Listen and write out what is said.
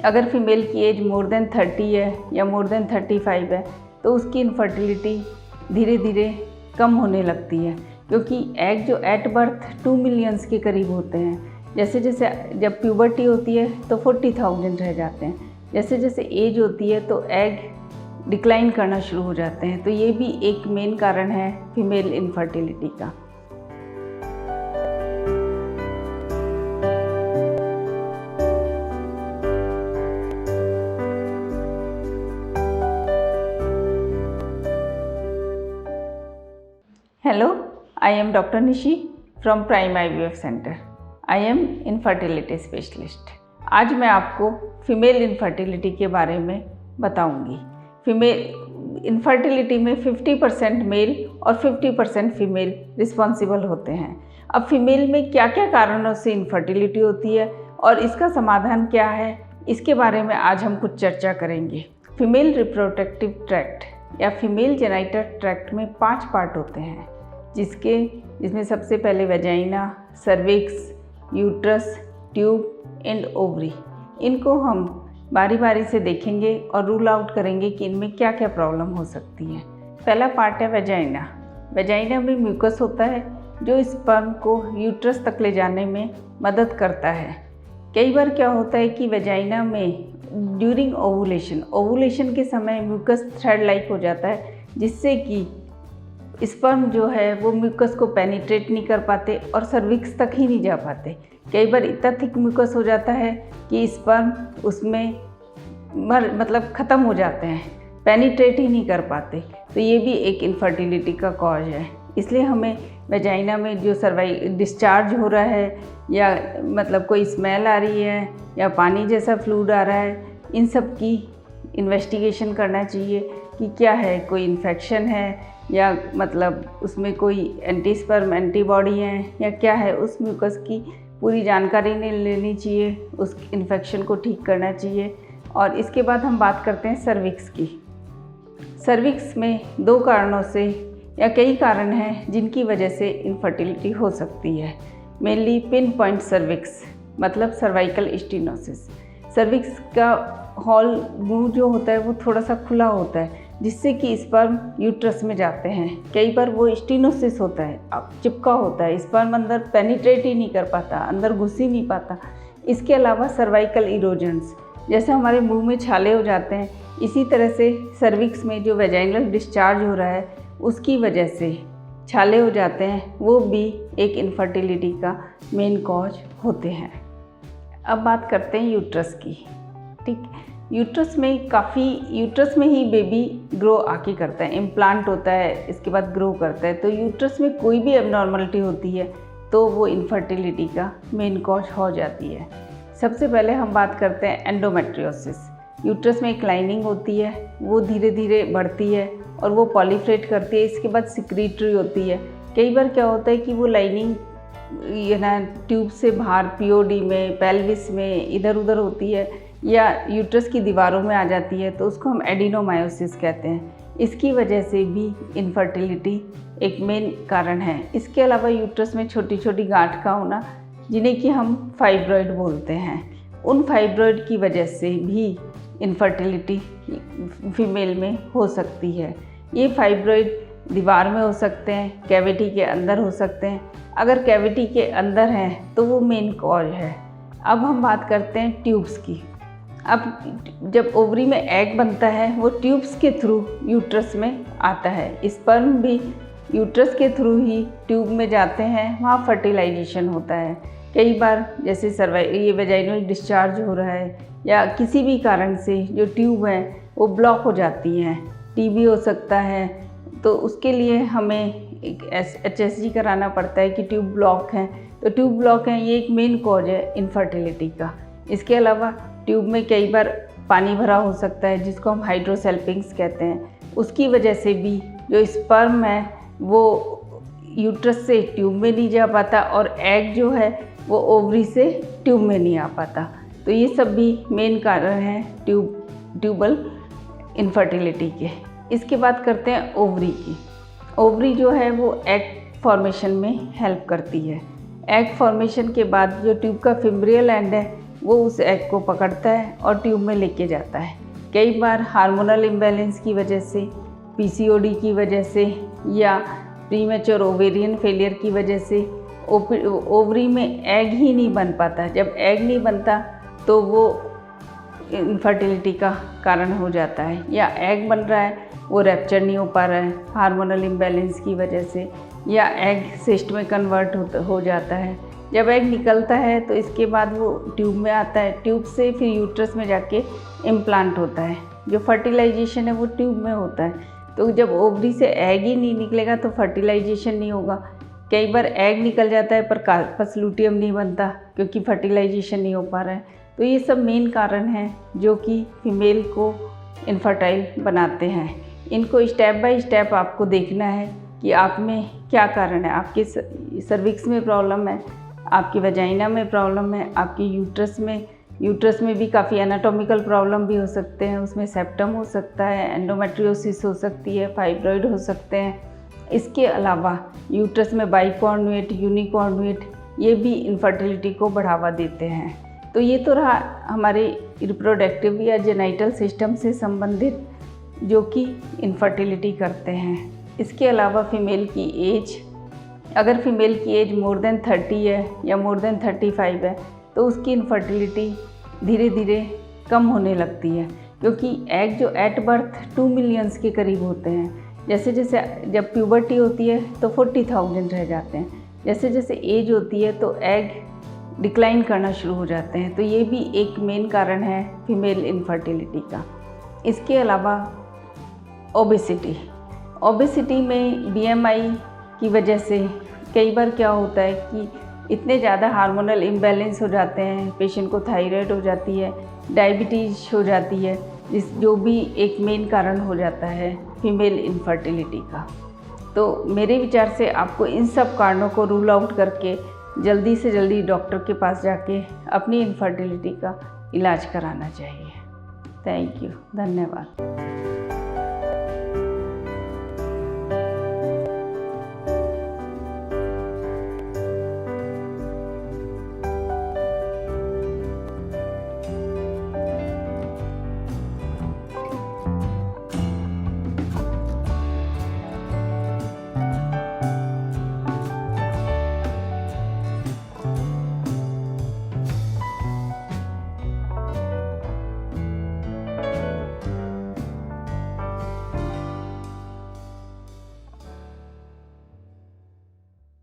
अगर फीमेल की as more than 30 है या मोर देन 35 है तो उसकी इनफर्टिलिटी धीरे धीरे कम होने लगती है, क्योंकि एग जो एट बर्थ 2 मिलियंस के करीब होते हैं। जैसे जैसे जब प्यूबर्टी होती है तो 40,000 रह जाते हैं। जैसे जैसे एज होती है तो एग डिक्लाइन करना शुरू हो जाते हैं। तो ये भी एक मेन कारण है फीमेल इनफर्टिलिटी का। Hello, I am Dr. Nishi from Prime IVF Center. I am infertility specialist. आज मैं आपको फीमेल इनफर्टिलिटी के बारे में बताऊंगी। फीमेल इनफर्टिलिटी में 50% मेल और 50% फीमेल रिस्पॉन्सिबल होते हैं। अब फीमेल में क्या क्या कारणों से इनफर्टिलिटी होती है और इसका समाधान क्या है, इसके बारे में आज हम कुछ चर्चा करेंगे। फीमेल रिप्रोडक्टिव ट्रैक्ट या फीमेल जेनिटल ट्रैक्ट में 5 पार्ट होते हैं, जिसमें सबसे पहले vagina, cervix, uterus, tube and ovary. इनको हम बारी बारी से देखेंगे और रूल आउट करेंगे कि इनमें क्या क्या प्रॉब्लम हो सकती है। पहला पार्ट है वेजाइना। वेजाइना में म्यूकस होता है जो स्पर्म को यूट्रस तक ले जाने में मदद करता है। कई बार क्या होता है कि वेजाइना में ड्यूरिंग ओवुलेशन के समय म्यूकस थ्रेड लाइक हो जाता है, जिससे कि स्पर्म जो है वो म्यूकस को पेनिट्रेट नहीं कर पाते और सर्विक्स तक ही नहीं जा पाते। कई बार इतना थिक म्यूकस हो जाता है कि स्पर्म उसमें मतलब ख़त्म हो जाते हैं, पेनिट्रेट ही नहीं कर पाते। तो ये भी एक इनफर्टिलिटी का कॉज है। इसलिए हमें वेजाइना में जो डिस्चार्ज हो रहा है या मतलब कोई स्मेल आ रही है या पानी जैसा फ्लूइड आ रहा है, इन सब की इन्वेस्टिगेशन करना चाहिए कि क्या है, कोई इन्फेक्शन है या मतलब उसमें कोई एंटीस्पर्म एंटीबॉडी है या क्या है। उस म्यूकस की पूरी जानकारी लेनी चाहिए, उस इन्फेक्शन को ठीक करना चाहिए। और इसके बाद हम बात करते हैं सर्विक्स की। सर्विक्स में 2 कारणों से या कई कारण हैं जिनकी वजह से इनफर्टिलिटी हो सकती है। मेनली पिन पॉइंट सर्विक्स मतलब सर्वाइकल स्टेनोसिस। सर्विक्स का हॉल मुंह जो होता है वो थोड़ा सा खुला होता है, जिससे कि स्पर्म यूट्रस में जाते हैं। कई बार वो स्टेनोसिस होता है, चिपका होता है, स्पर्म अंदर पेनिट्रेट ही नहीं कर पाता, अंदर घुस ही नहीं पाता। इसके अलावा सर्वाइकल इरोजन्स, जैसे हमारे मुंह में छाले हो जाते हैं, इसी तरह से सर्विक्स में जो वेजाइनल डिस्चार्ज हो रहा है उसकी वजह से छाले हो जाते हैं, वो भी एक इनफर्टिलिटी का मेन कॉज होते हैं। अब बात करते हैं यूट्रस की। ठीक, यूट्रस में ही बेबी ग्रो आके करता है, इम्प्लांट होता है, इसके बाद ग्रो करता है। तो यूट्रस में कोई भी एबनॉर्मलिटी होती है तो वो इनफर्टिलिटी का मेन कॉज हो जाती है। सबसे पहले हम बात करते हैं एंडोमेट्रियोसिस। यूट्रस में एक लाइनिंग होती है, वो धीरे धीरे बढ़ती है और वो पॉलीफ्रेट करती है। इसके बाद सिक्रीटरी होती है। कई बार क्या होता है कि वो लाइनिंग ट्यूब से बाहर पीओडी में, पेल्विस में इधर उधर होती है या यूट्रस की दीवारों में आ जाती है, तो उसको हम एडिनोमायोसिस कहते हैं। इसकी वजह से भी इनफर्टिलिटी एक मेन कारण है। इसके अलावा यूट्रस में छोटी छोटी गांठ का होना, जिन्हें कि हम फाइब्रॉइड बोलते हैं, उन फाइब्रॉइड की वजह से भी इनफर्टिलिटी फीमेल में हो सकती है। ये फाइब्रॉइड दीवार में हो सकते हैं, कैविटी के अंदर हो सकते हैं। अगर कैविटी के अंदर हैं तो वो मेन कॉज है। अब हम बात करते हैं ट्यूब्स की। अब जब ओवरी में एग बनता है वो ट्यूब्स के थ्रू यूट्रस में आता है। स्पर्म भी यूट्रस के थ्रू ही ट्यूब में जाते हैं, वहाँ फर्टिलाइजेशन होता है। कई बार जैसे ये वेजाइनल डिस्चार्ज हो रहा है या किसी भी कारण से जो ट्यूब है वो ब्लॉक हो जाती हैं, टीबी हो सकता है, तो उसके लिए हमें एक HSG कराना पड़ता है कि ट्यूब ब्लॉक हैं। तो ट्यूब ब्लॉक हैं, ये एक मेन कॉज है इनफर्टिलिटी का। इसके अलावा ट्यूब में कई बार पानी भरा हो सकता है, जिसको हम हाइड्रोसेल्पिंग्स कहते हैं। उसकी वजह से भी जो स्पर्म है वो यूट्रस से ट्यूब में नहीं जा पाता और एग जो है वो ओवरी से ट्यूब में नहीं आ पाता। तो ये सब भी मेन कारण हैं ट्यूबल इनफर्टिलिटी के। इसके बाद करते हैं ओवरी की। ओवरी जो है वो एग फॉर्मेशन में हेल्प करती है। एग फॉर्मेशन के बाद जो ट्यूब का फिम्ब्रियल एंड है वो उस एग को पकड़ता है और ट्यूब में लेके जाता है। कई बार हार्मोनल इम्बैलेंस की वजह से, पीसीओडी की वजह से या प्रीमेच्योर ओवेरियन फेलियर की वजह से ओवरी में एग ही नहीं बन पाता। जब एग नहीं बनता तो वो इनफर्टिलिटी का कारण हो जाता है, या एग बन रहा है वो रैप्चर नहीं हो पा रहा है हार्मोनल इम्बैलेंस की वजह से, या एग सिस्ट में कन्वर्ट हो जाता है। जब एग निकलता है तो इसके बाद वो ट्यूब में आता है, ट्यूब से फिर यूट्रस में जाके इम्प्लांट होता है। जो फर्टिलाइजेशन है वो ट्यूब में होता है। तो जब ओवरी से एग ही नहीं निकलेगा तो फर्टिलाइजेशन नहीं होगा। कई बार एग निकल जाता है पर कार्पस लूटियम नहीं बनता क्योंकि फर्टिलाइजेशन नहीं हो पा रहा है। तो ये सब मेन कारण हैं जो कि फीमेल को इनफर्टाइल बनाते हैं। इनको स्टेप बाय स्टेप आपको देखना है कि आप में क्या कारण है। आपके सर्विक्स में प्रॉब्लम है, आपकी वजाइना में प्रॉब्लम है, आपकी यूट्रस में भी काफ़ी एनाटॉमिकल प्रॉब्लम भी हो सकते हैं। उसमें सेप्टम हो सकता है, एंडोमेट्रियोसिस हो सकती है, फाइब्रॉइड हो सकते हैं। इसके अलावा यूट्रस में बाइकॉर्नुएट, यूनिकॉर्नुएट, ये भी इनफर्टिलिटी को बढ़ावा देते हैं। तो ये तो रहा हमारे रिप्रोडक्टिव या जेनाइटल सिस्टम से संबंधित जो कि इनफर्टिलिटी करते हैं। इसके अलावा फीमेल की एज, अगर फीमेल की एज मोर देन 30 है या मोर देन 35 है तो उसकी इनफर्टिलिटी धीरे धीरे कम होने लगती है, क्योंकि एग जो एट बर्थ 2 मिलियंस के करीब होते हैं। जैसे जैसे जब प्यूबर्टी होती है तो 40,000 रह जाते हैं। जैसे जैसे एज होती है तो एग डिक्लाइन करना शुरू हो जाते हैं। तो ये भी एक मेन कारण है फीमेल इनफर्टिलिटी का। इसके अलावा ओबेसिटी में बीएमआई की वजह से कई बार क्या होता है कि इतने ज़्यादा हार्मोनल इम्बैलेंस हो जाते हैं, पेशेंट को थायराइड हो जाती है, डायबिटीज़ हो जाती है, जो भी एक मेन कारण हो जाता है फीमेल इनफर्टिलिटी का। तो मेरे विचार से आपको इन सब कारणों को रूल आउट करके जल्दी से जल्दी डॉक्टर के पास जाके अपनी इनफर्टिलिटी का इलाज कराना चाहिए। थैंक यू, धन्यवाद।